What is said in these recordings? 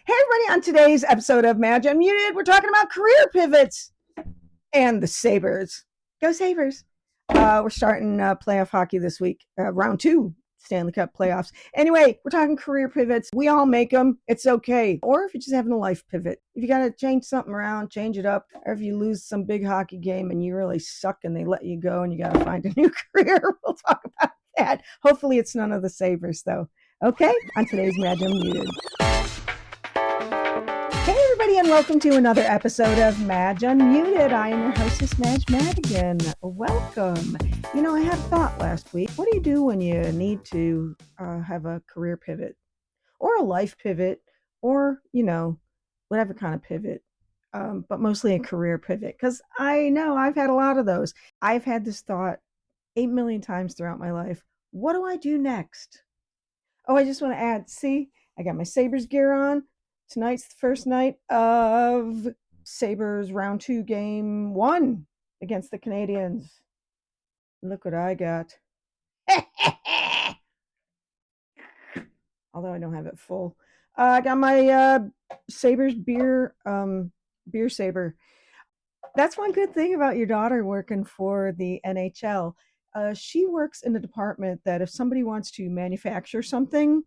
Hey, everybody, on today's episode of Madge Unmuted, we're talking about career pivots and the Sabres. Go Sabres. We're starting playoff hockey this week, round 2, Stanley Cup playoffs. Anyway, we're talking career pivots. We all make them. It's okay. Or if you're just having a life pivot. If you got to change something around, change it up. Or if you lose some big hockey game and you really suck and they let you go and you got to find a new career, we'll talk about that. Hopefully it's none of the Sabres, though. Okay, on today's Madge Unmuted. Hey, everybody, and welcome to another episode of Madge Unmuted. I am your hostess, Madge Madigan. Welcome. You know, I had a thought last week. What do you do when you need to have a career pivot or a life pivot or, whatever kind of pivot, but mostly a career pivot? Because I know I've had a lot of those. I've had this thought 8 million times throughout my life. What do I do next? Oh, I just want to add, see, I got my Sabres gear on. Tonight's the first night of Sabres round 2 game 1 against the Canadiens. Look what I got. Although I don't have it full. I got my Sabres beer saber. That's one good thing about your daughter working for the NHL. She works in a department that if somebody wants to manufacture something,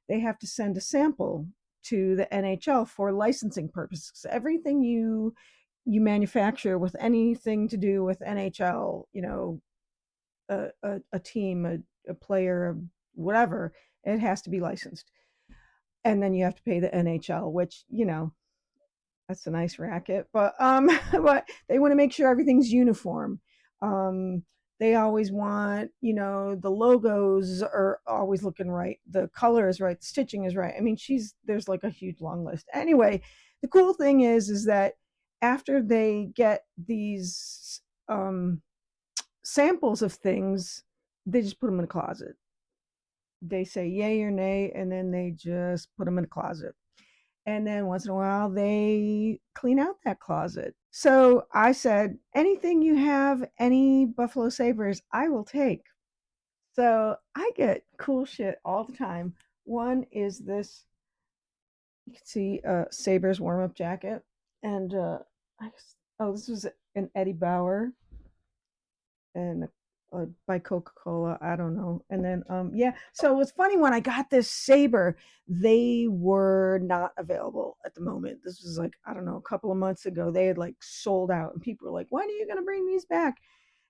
they have to send a sample to the NHL for licensing purposes. Everything you manufacture with anything to do with NHL, a team, a player, whatever, it has to be licensed. And then you have to pay the NHL, which, that's a nice racket, but but they want to make sure everything's uniform. They always want, the logos are always looking right. The color is right. The stitching is right. I mean, there's like a huge long list. Anyway, the cool thing is that after they get these samples of things, they just put them in a closet. They say yay or nay, and then they just put them in a closet. And then once in a while, they clean out that closet. So I said, anything you have, any Buffalo Sabres, I will take. So I get cool shit all the time. One is this, you can see Sabres warm-up jacket. And this was an Eddie Bauer and by Coca-Cola, I don't know. And then so it was funny, when I got this Sabre, they were not available at the moment. This was like, I don't know, a couple of months ago. They had like sold out, and people were like, when are you going to bring these back?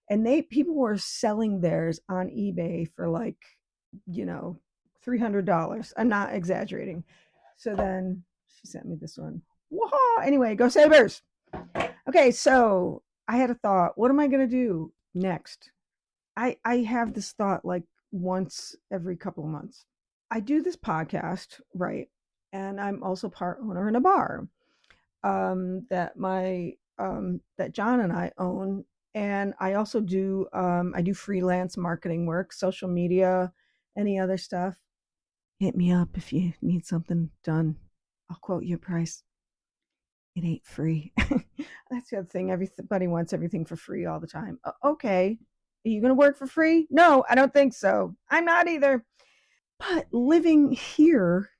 And people were selling theirs on eBay for like, $300. I'm not exaggerating. So then she sent me this one. Whoa! Anyway, go Sabres. Okay, so I had a thought. What am I going to do next? I have this thought like once every couple of months. I do this podcast, right? And I'm also part owner in a bar that John and I own. And I also do I do freelance marketing work, social media, any other stuff. Hit me up if you need something done. I'll quote you a price. It ain't free. That's the other thing. Everybody wants everything for free all the time. Okay. Are you going to work for free? No, I don't think so. I'm not either. But living here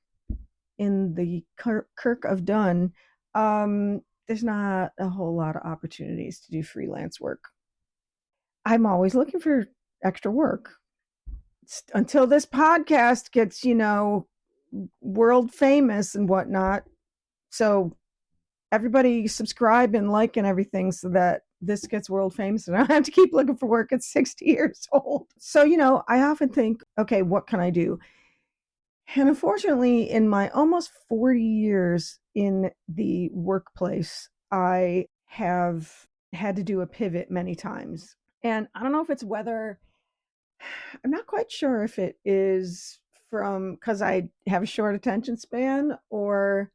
in the Kirk of Dunn, there's not a whole lot of opportunities to do freelance work. I'm always looking for extra work. Until this podcast gets, world famous and whatnot. So everybody subscribe and like and everything so that this gets world famous and I don't have to keep looking for work at 60 years old. So, I often think, okay, what can I do? And unfortunately, in my almost 40 years in the workplace, I have had to do a pivot many times. And I don't know if it's whether, I'm not quite sure if it is because I have a short attention span or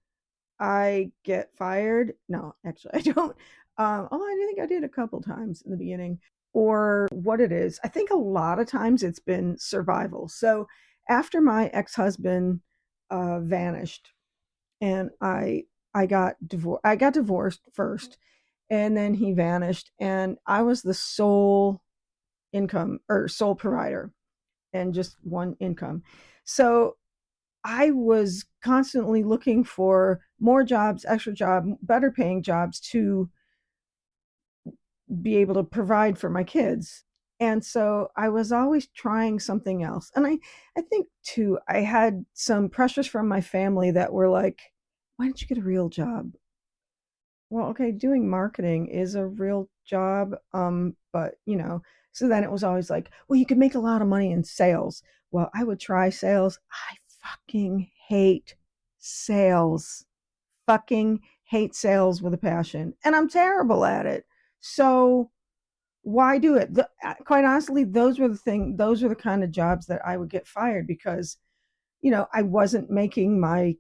I get fired. No, actually, I don't. Although I think I did a couple times in the beginning, or what it is. I think a lot of times it's been survival. So after my ex-husband vanished, and I got divorced. I got divorced first, and then he vanished, and I was the sole income or sole provider, and just one income. So I was constantly looking for more jobs, extra job, better paying jobs to be able to provide for my kids. And so I was always trying something else. And I think too, I had some pressures from my family that were like, why don't you get a real job? Well, okay, doing marketing is a real job. But so then it was always like, well, you could make a lot of money in sales. Well, I would try sales. I fucking hate sales. Fucking hate sales with a passion. And I'm terrible at it. So why do it? Quite honestly, those were the kind of jobs that I would get fired because, I wasn't making my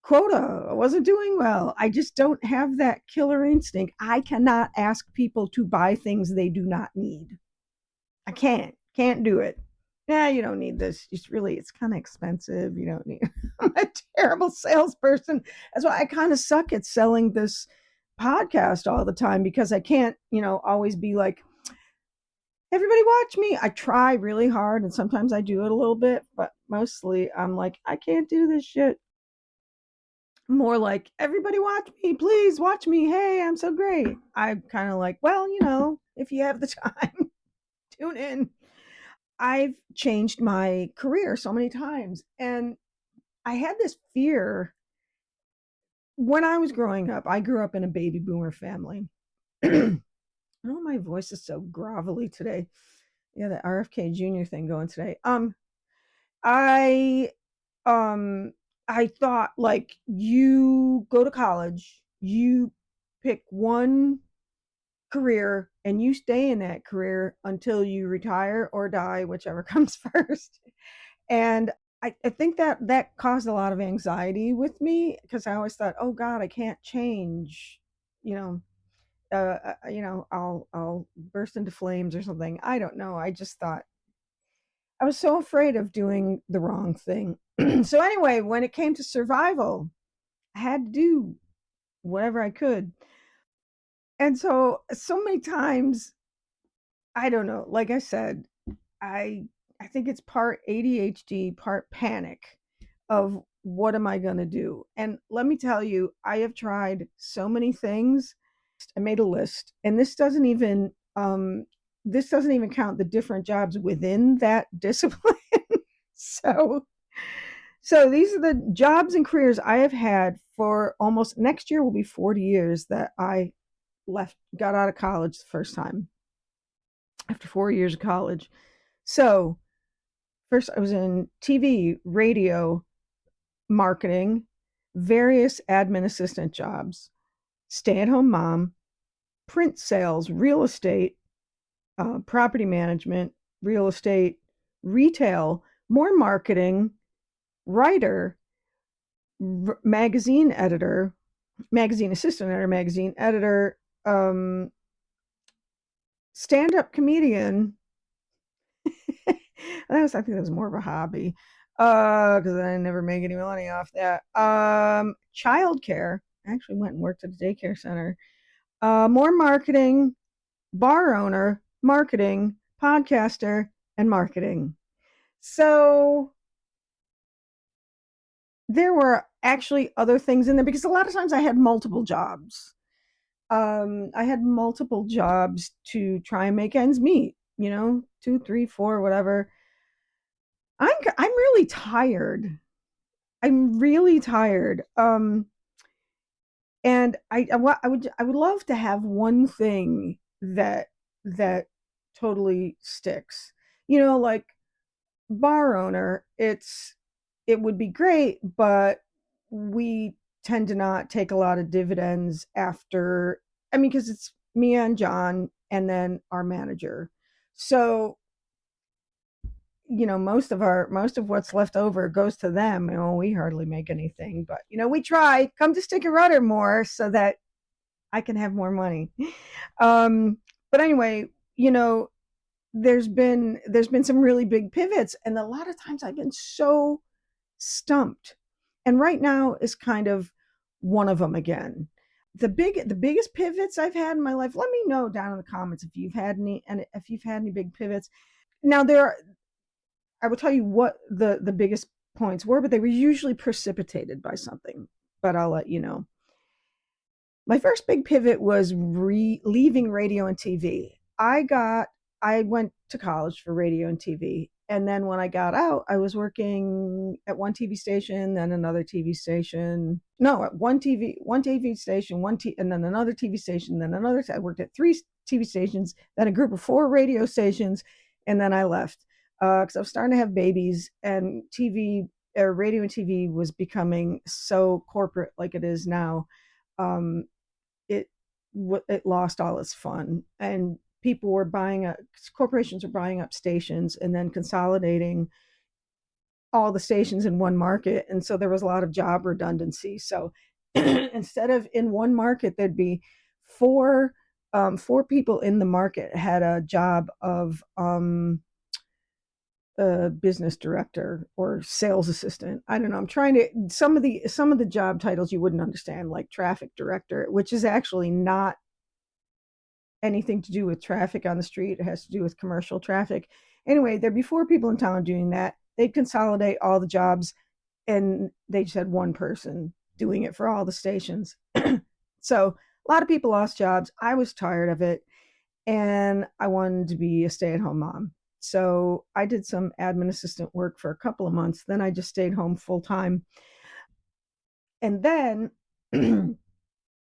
quota. I wasn't doing well. I just don't have that killer instinct. I cannot ask people to buy things they do not need. I can't do it. Yeah, you don't need this. It's kind of expensive. You don't need. I'm a terrible salesperson. That's why I kind of suck at selling this podcast all the time because I can't, always be like, everybody watch me. I try really hard and sometimes I do it a little bit, but mostly I'm like, I can't do this shit. More like, everybody watch me, please watch me. Hey, I'm so great. I'm kind of like, well, if you have the time, tune in. I've changed my career so many times and I had this fear when I was growing up. I grew up in a baby boomer family. Oh, my voice is so grovelly today. Yeah, the RFK Jr. thing going today. I I thought like you go to college, you pick one career and you stay in that career until you retire or die, whichever comes first. And I think that caused a lot of anxiety with me because I always thought, oh God, I can't change, you know, I'll burst into flames or something. I don't know. I just thought I was so afraid of doing the wrong thing. So anyway, when it came to survival, I had to do whatever I could. And so many times, I don't know, like I said, I I think it's part ADHD, part panic of what am I going to do? And let me tell you, I have tried so many things. I made a list, and this doesn't even count the different jobs within that discipline. so so these are the jobs and careers I have had for almost next year will be 40 years that I got out of college the first time after 4 years of college. So first I was in TV, radio, marketing, various admin assistant jobs, stay-at-home mom, print sales, real estate, property management, real estate, retail, more marketing, writer, magazine editor, magazine assistant editor, magazine editor, stand-up comedian. I think that was more of a hobby because I never make any money off that. Childcare. I actually went and worked at a daycare center. More marketing, bar owner, marketing, podcaster, and marketing. So there were actually other things in there because a lot of times I had multiple jobs. I had multiple jobs to try and make ends meet, 2, 3, 4, whatever. I'm really tired. I'm really tired. And I would love to have one thing that totally sticks. Like bar owner, it would be great, but we tend to not take a lot of dividends after. I mean, because it's me and John, and then our manager. So most of what's left over goes to them. We hardly make anything, but we try. Come to Stick and Rudder more so that I can have more money. Um, but anyway, there's been some really big pivots, and a lot of times I've been so stumped. And right now is kind of one of them again. The biggest pivots I've had in my life. Let me know down in the comments if you've had any, and if you've had any big pivots. Now I will tell you what the biggest points were, but they were usually precipitated by something. But I'll let you know. My first big pivot was leaving radio and TV. I went to college for radio and TV, and then when I got out, I was working at one TV station, then another TV station. No, at one TV station, and then another TV station, then another. I worked at three TV stations, then a group of four radio stations, and then I left because I was starting to have babies, and radio and TV was becoming so corporate like it is now. Um, it it lost all its fun, and people were buying up corporations were buying up stations and then consolidating all the stations in one market, and so there was a lot of job redundancy. So instead of in one market there'd be four four people in the market had a job of a business director or sales assistant. I don't know. I'm trying to some of the job titles you wouldn't understand, like traffic director, which is actually not anything to do with traffic on the street. It has to do with commercial traffic. Anyway, there'd be four people in town doing that. They'd consolidate all the jobs, and they just had one person doing it for all the stations. So a lot of people lost jobs. I was tired of it, and I wanted to be a stay-at-home mom. So I did some admin assistant work for a couple of months. Then I just stayed home full time. And then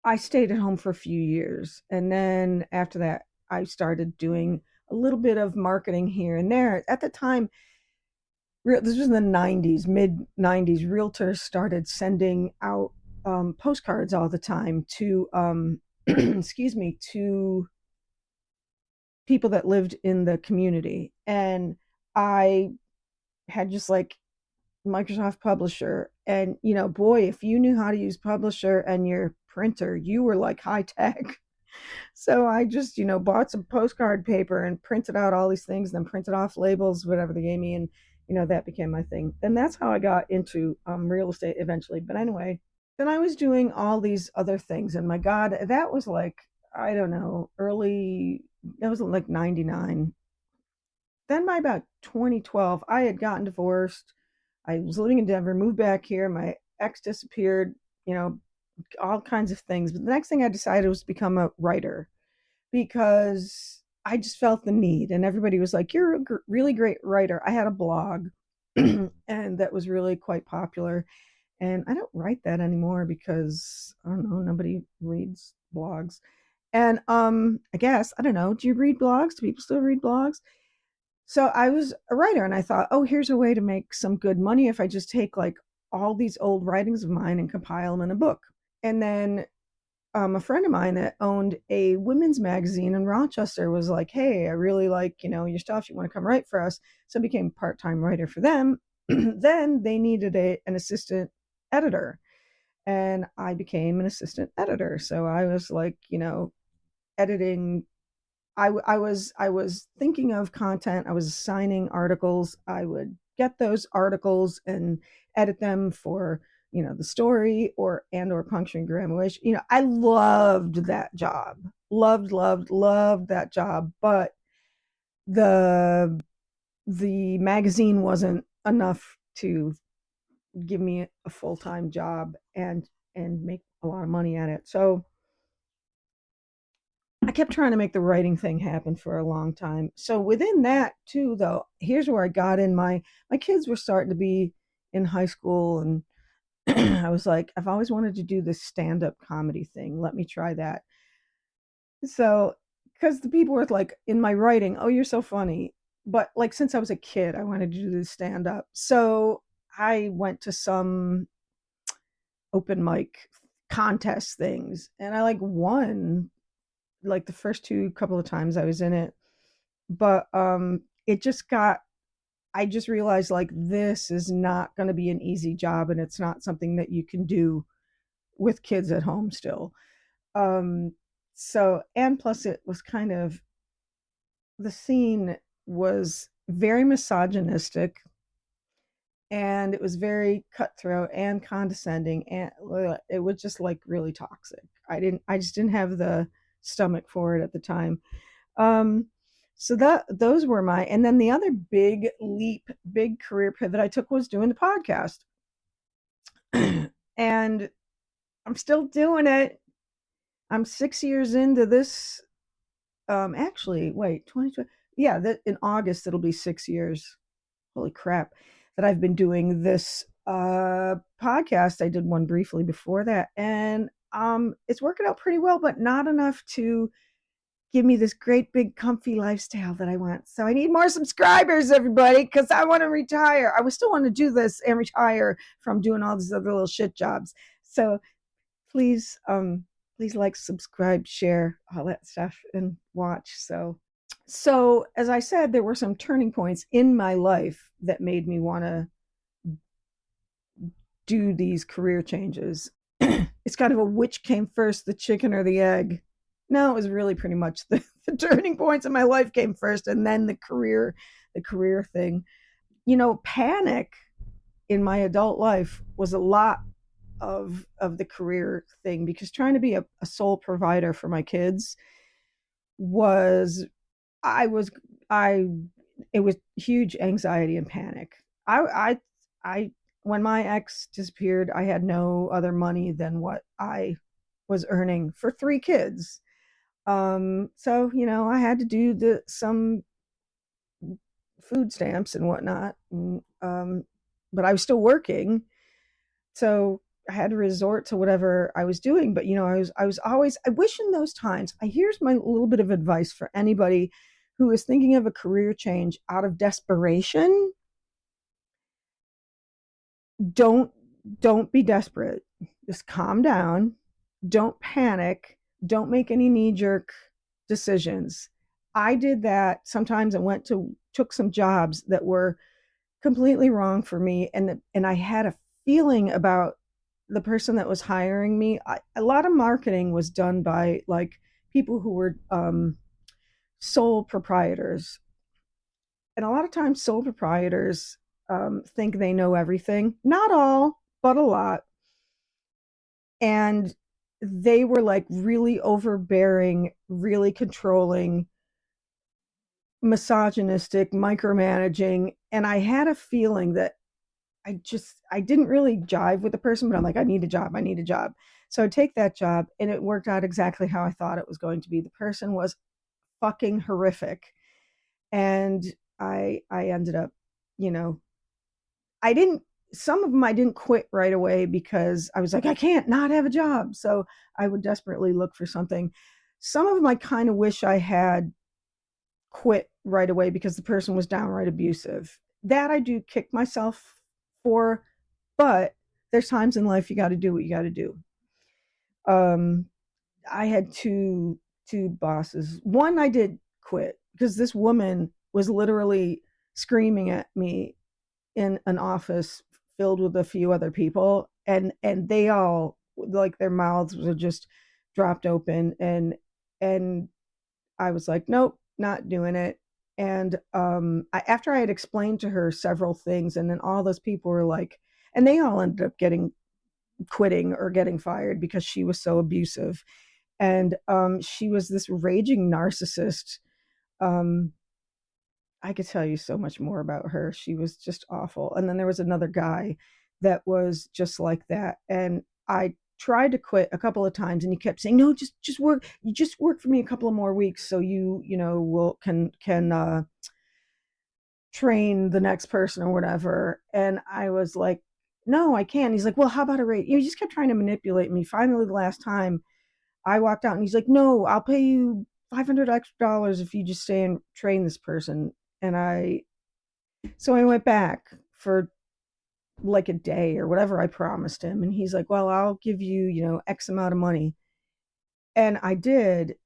I stayed at home for a few years. And then after that, I started doing a little bit of marketing here and there. At the time, this was in the 90s, mid 90s, realtors started sending out postcards all the time to, excuse me, to people that lived in the community. And I had just like Microsoft Publisher. And, boy, if you knew how to use Publisher and your printer, you were like high tech. So I just, bought some postcard paper and printed out all these things, then printed off labels, whatever they gave me. And, that became my thing. And that's how I got into real estate eventually. But anyway, then I was doing all these other things. And my God, that was like, I don't know, that was like 99. Then by about 2012, I had gotten divorced. I was living in Denver, moved back here. My ex disappeared, all kinds of things. But the next thing I decided was to become a writer because I just felt the need. And everybody was like, "You're a really great writer." I had a blog and that was really quite popular. And I don't write that anymore because I don't know, nobody reads blogs. And I guess, I don't know, do you read blogs? Do people still read blogs? So I was a writer and I thought, oh, here's a way to make some good money if I just take like all these old writings of mine and compile them in a book. And then a friend of mine that owned a women's magazine in Rochester was like, hey, I really like, your stuff. You want to come write for us? So I became a part-time writer for them. Then they needed an assistant editor, and I became an assistant editor. So I was like, editing. I was thinking of content. I was assigning articles. I would get those articles and edit them for the story or puncturing grammar. Which I loved that job. Loved that job. But the the magazine wasn't enough to give me a full time job and make a lot of money at it. So I kept trying to make the writing thing happen for a long time. So within that too, though, here's where I got in. My kids were starting to be in high school, and I was like, I've always wanted to do this stand-up comedy thing. Let me try that. So, because the people were like in my writing, oh, you're so funny. But like since I was a kid, I wanted to do this stand-up. So I went to some open mic contest things, and I like won like the first two couple of times I was in it. But it just got I just realized like this is not going to be an easy job, and it's not something that you can do with kids at home still. Um so, and plus it was kind of, the scene was very misogynistic, and it was very cutthroat and condescending, and it was just like really toxic. I just didn't have the stomach for it at the time. Um, So that those were my, and then the other big leap, big career pivot I took was doing the podcast. And I'm still doing it. I'm 6 years into this. Actually, wait, 2020. Yeah, that in August it'll be 6 years. Holy crap, that I've been doing this podcast. I did one briefly before that, and it's working out pretty well, but not enough to give me this great big comfy lifestyle that I want. So I need more subscribers, everybody, because I want to retire. I would still want to do this and retire from doing all these other little shit jobs. So please like, subscribe, share, all that stuff, and watch. So as I said, there were some turning points in my life that made me want to do these career changes. It's kind of a which came first, the chicken or the egg. No, it was really pretty much the turning points in my life came first, and then the career thing. Panic in my adult life was a lot of the career thing, because trying to be a sole provider for my kids was I was I it was huge anxiety and panic. I when my ex disappeared, I had no other money than what I was earning for three kids. So I had to do some food stamps and whatnot, but I was still working, so I had to resort to whatever I was doing. But I was always, I wish in those times. Here's my little bit of advice for anybody who is thinking of a career change out of desperation. Don't don't be desperate. Just calm down. Don't panic. Don't make any knee jerk decisions. I did that sometimes. I took some jobs that were completely wrong for me, and I had a feeling about the person that was hiring me. A lot of marketing was done by like people who were sole proprietors, and a lot of times sole proprietors think they know everything. Not all, but a lot. And they were like really overbearing, really controlling, misogynistic, micromanaging, and I had a feeling that I didn't really jive with the person, but I'm like, I need a job. I need a job. So I take that job, and it worked out exactly how I thought it was going to be. The person was fucking horrific. And I ended up, you know, I didn't some of them I didn't quit right away, because I was like, I can't not have a job. So I would desperately look for something. Some of them I kind of wish I had quit right away, because the person was downright abusive. That I do kick myself for, but there's times in life you got to do what you got to do. Um, I had two bosses. One I did quit because this woman was literally screaming at me in an office filled with a few other people, and they all, like, their mouths were just dropped open, and I was like, nope, not doing it. And after I had explained to her several things, and then all those people were like, and they all ended up quitting or getting fired because she was so abusive. And she was this raging narcissist. Um, I could tell you so much more about her. She was just awful. And then there was another guy that was just like that. And I tried to quit a couple of times, and he kept saying, no, just work. You just work for me a couple of more weeks, so you will can train the next person or whatever. And I was like, no, I can't. He's like, well, how about a rate? He just kept trying to manipulate me. Finally, the last time I walked out, and he's like, no, I'll pay you $500 extra if you just stay and train this person. And so I went back for like a day or whatever I promised him. And he's like, well, I'll give you, X amount of money. And I did.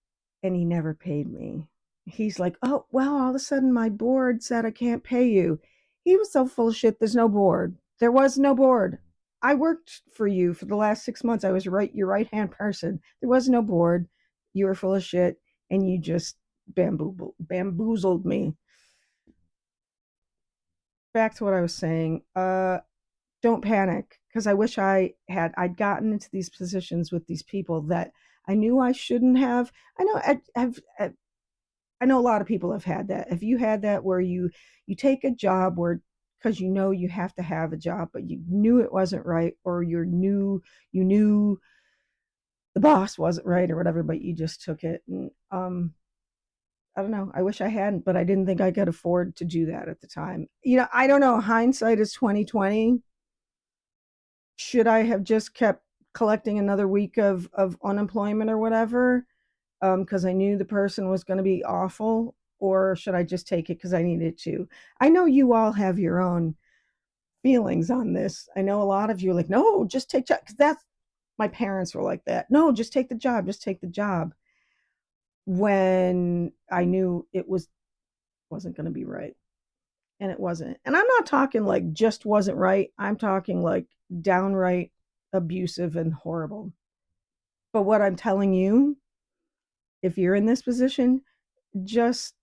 And he never paid me. He's like, oh, well, all of a sudden my board said I can't pay you. He was so full of shit. There's no board. There was no board. I worked for you for the last 6 months. I was your right hand person. There was no board. You were full of shit, and you just bamboozled me. Back to what I was saying. Don't panic, because I wish I'd gotten into these positions with these people that I knew I shouldn't have. I know I know a lot of people have had that. Have you had that where you take a job where because you know you have to have a job, but you knew it wasn't right, or you knew the boss wasn't right or whatever, but you just took it. And I don't know. I wish I hadn't, but I didn't think I could afford to do that at the time. I don't know. Hindsight is 2020. Should I have just kept collecting another week of unemployment or whatever? Because I knew the person was going to be awful, or should I just take it because I needed to? I know you all have your own feelings on this. I know a lot of you are like, no, just take job, because that's my parents were like that. No, just take the job, just take the job. When I knew wasn't going to be right, and it wasn't. And I'm not talking like just wasn't right. I'm talking like downright abusive and horrible. But what I'm telling you, if you're in this position, just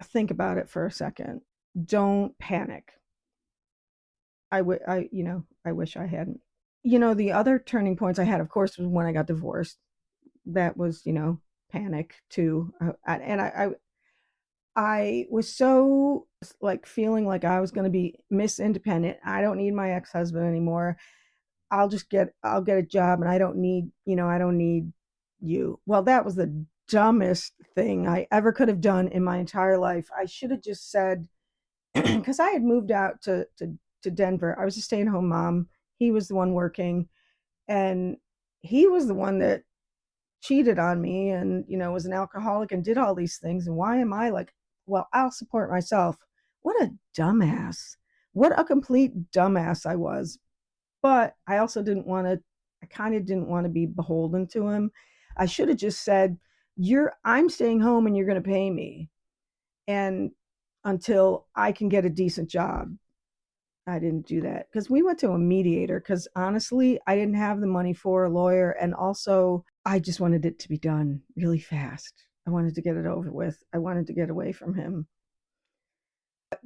think about it for a second. Don't panic. I wish I hadn't. The other turning points I had, of course, was when I got divorced. That was, panic too. I was so like feeling like I was going to be Miss Independent. I don't need my ex-husband anymore. I'll get a job, and I don't need you. Well, that was the dumbest thing I ever could have done in my entire life. I should have just said, because I had moved out to Denver. I was a stay-at-home mom. He was the one working, and he was the one that cheated on me, and was an alcoholic and did all these things. And why am I like, well, I'll support myself? What a dumbass. What a complete dumbass I was. But I kind of didn't want to be beholden to him. I should have just said, I'm staying home and you're going to pay me. And until I can get a decent job. I didn't do that because we went to a mediator, because honestly, I didn't have the money for a lawyer. And also, I just wanted it to be done really fast. I wanted to get it over with. I wanted to get away from him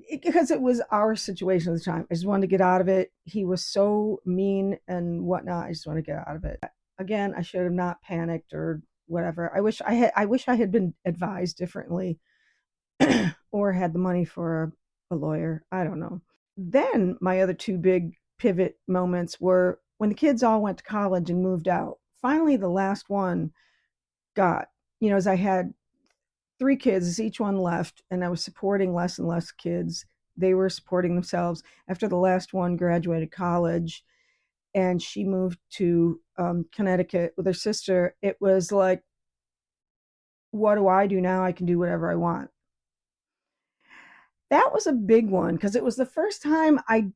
because it was our situation at the time. I just wanted to get out of it. He was so mean and whatnot. I just want to get out of it. Again, I should have not panicked or whatever. I wish I had been advised differently or had the money for a lawyer. I don't know. Then my other two big pivot moments were when the kids all went to college and moved out. Finally, the last one got, as I had three kids, as each one left, and I was supporting less and less kids. They were supporting themselves. After the last one graduated college and she moved to Connecticut with her sister, it was like, what do I do now? I can do whatever I want. That was a big one because it was the first time I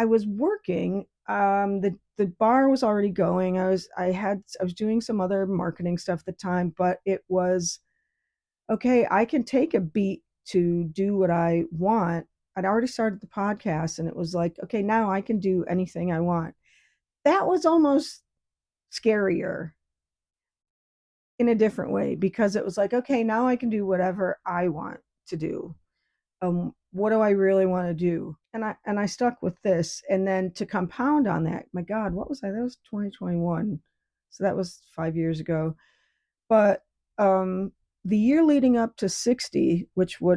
was working. The bar was already going. I was doing some other marketing stuff at the time, but it was okay. I can take a beat to do what I want. I'd already started the podcast, and it was like, okay, now I can do anything I want. That was almost scarier in a different way, because it was like, okay, now I can do whatever I want to do. What do I really want to do? And I stuck with this. And then to compound on that, my God, what was I? That was 2021. So that was 5 years ago. But the year leading up to 60,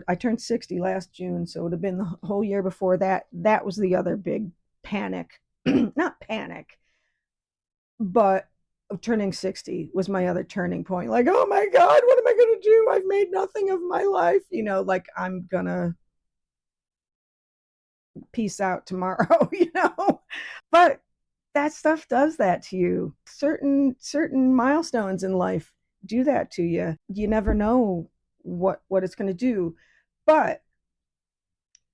I turned 60 last June, so it would have been the whole year before that. That was the other big panic. Not panic, but turning 60 was my other turning point. Like, oh my God, what am I going to do? I've made nothing of my life. Like I'm going to peace out tomorrow, But that stuff does that to you. Certain milestones in life do that to you. You never know what it's going to do. But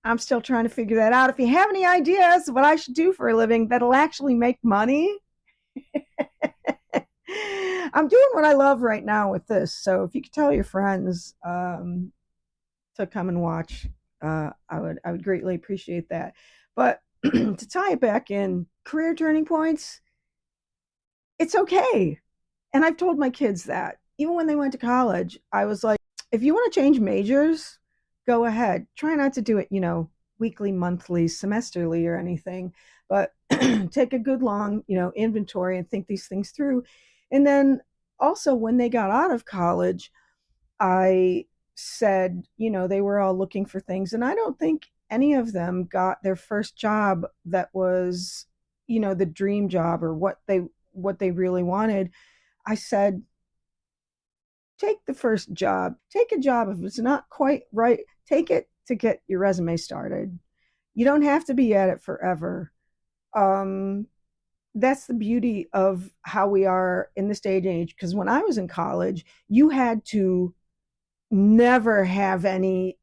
I'm still trying to figure that out. If you have any ideas what I should do for a living that'll actually make money, I'm doing what I love right now with this. So if you could tell your friends to come and watch, I would greatly appreciate that. But to tie it back in, career turning points, it's okay. And I've told my kids that. Even when they went to college, I was like, if you want to change majors, go ahead. Try not to do it, weekly, monthly, semesterly, or anything, but take a good long, inventory and think these things through. And then also when they got out of college, I said, they were all looking for things. And I don't think any of them got their first job that was, the dream job or what they really wanted. I said, take the first job. Take a job. If it's not quite right, take it to get your resume started. You don't have to be at it forever. Um, that's the beauty of how we are in this day and age. Because when I was in college, you had to never have any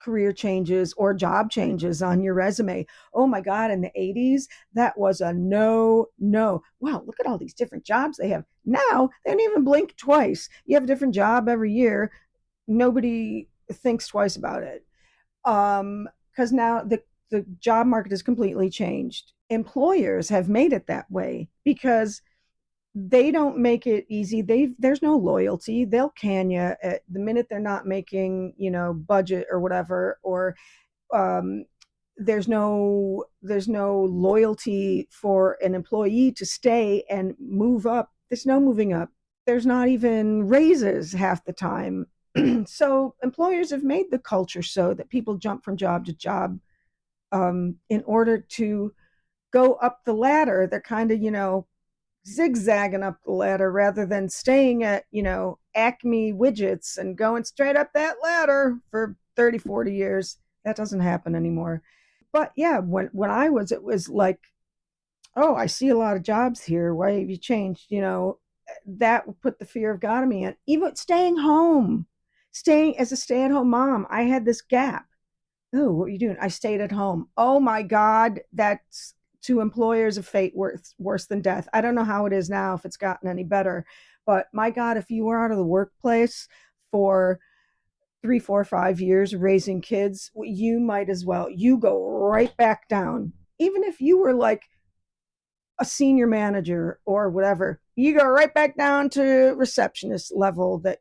career changes or job changes on your resume. Oh my God, in the 80s, that was a no, no. Wow, look at all these different jobs they have. Now, they don't even blink twice. You have a different job every year. Nobody thinks twice about it. Because now the job market has completely changed. Employers have made it that way because they don't make it easy. There's no loyalty. They'll can you at the minute they're not making, budget or whatever, or um, there's no loyalty for an employee to stay and move up. There's no moving up. There's not even raises half the time. So employers have made the culture so that people jump from job to job in order to go up the ladder. They're kind of, zigzagging up the ladder rather than staying at, Acme widgets and going straight up that ladder for 30, 40 years. That doesn't happen anymore. But yeah, when I was, it was like, oh, I see a lot of jobs here. Why have you changed? That would put the fear of God in me. And even staying home, staying as a stay-at-home mom, I had this gap. Oh, what are you doing? I stayed at home. Oh my God, that's to employers a fate worse than death. I don't know how it is now, if it's gotten any better, but my God, if you were out of the workplace for 3, 4, 5 years raising kids, you might as well. You go right back down. Even if you were like a senior manager or whatever, you go right back down to receptionist level that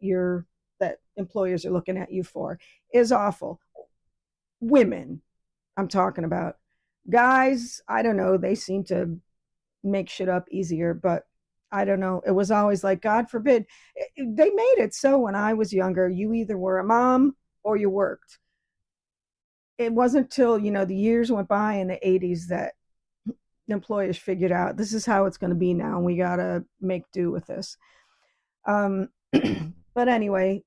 employers are looking at you for. Is awful. Women, I'm talking about. Guys, I don't know, they seem to make shit up easier, but I don't know. It was always like, God forbid. They made it so when I was younger, you either were a mom or you worked. It wasn't till, the years went by in the 80s that employers figured out this is how it's going to be now. And we got to make do with this. But anyway,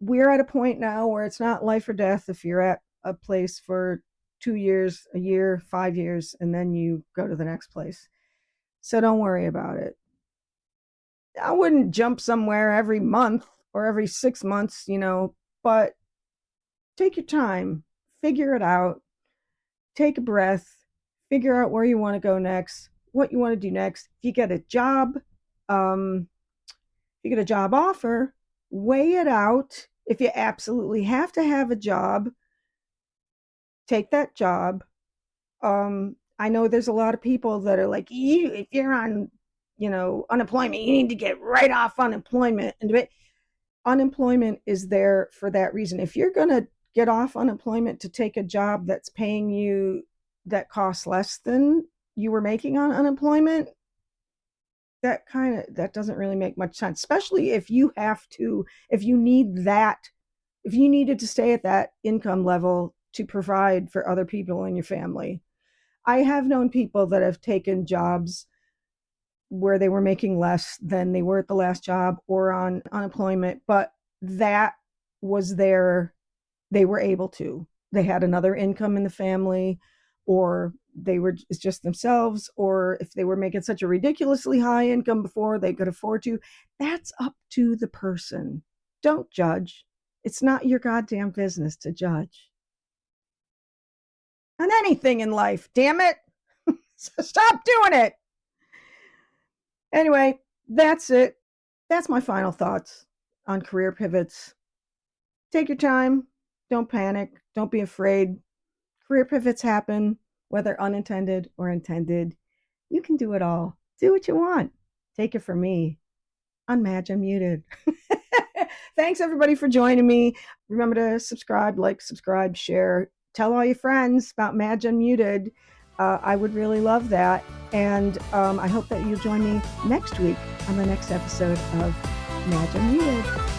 we're at a point now where it's not life or death if you're at a place for 2 years, a year, 5 years, and then you go to the next place. So don't worry about it. I wouldn't jump somewhere every month or every 6 months, but take your time, figure it out, take a breath, figure out where you want to go next, what you want to do next. If you get a job, offer, weigh it out. If you absolutely have to have a job, take that job. I know there's a lot of people that are like, if you're on, unemployment, you need to get right off unemployment. And unemployment is there for that reason. If you're going to get off unemployment to take a job that's paying you that costs less than you were making on unemployment, that doesn't really make much sense, especially if you needed to stay at that income level to provide for other people in your family. I have known people that have taken jobs where they were making less than they were at the last job or on unemployment, but that was they were able to. They had another income in the family, or they were just themselves, or if they were making such a ridiculously high income before they could afford to. That's up to the person. Don't judge. It's not your goddamn business to judge. On anything in life, damn it. Stop doing it. Anyway, that's it. That's my final thoughts on career pivots. Take your time. Don't panic. Don't be afraid. Career pivots happen, whether unintended or intended. You can do it all. Do what you want. Take it from me. I'm Madge Unmuted. Thanks everybody for joining me. Remember to subscribe, share. Tell all your friends about Madge Unmuted. I would really love that. And I hope that you'll join me next week on the next episode of Madge Unmuted.